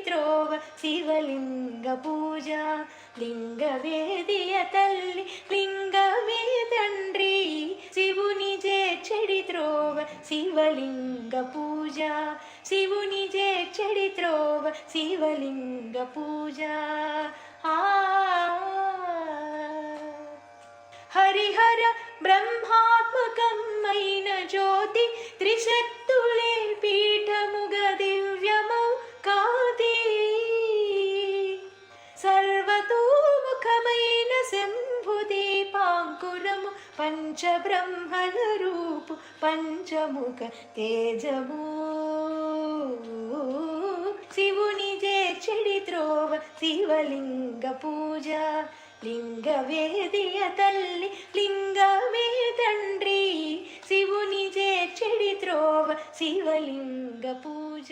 త్రోవ శివలింగ పూజ. లింగ వేదియ తల్లి లింగమే తండ్రి, శివుని చేర్చెడి త్రోవ శివలింగ పూజ. శివుని చేర్చెడి త్రోవ శివలింగ పూజ. హరిహర బ్రహ్మాత్మకమైన జ్యోతి, త్రిశక్తులే పీఠముగ దివ్యమౌ కాది. సర్వతోముఖమైన శంభు దీపాంకురము, పంచబ్రహ్మల రూపు పంచముఖ తేజము. శివుని చేర్చెడి త్రోవ శివలింగ పూజ. లింగ వేదియ తల్లి లింగమే తండ్రి, శివుని చేర్చెడి త్రోవ శివలింగ పూజ.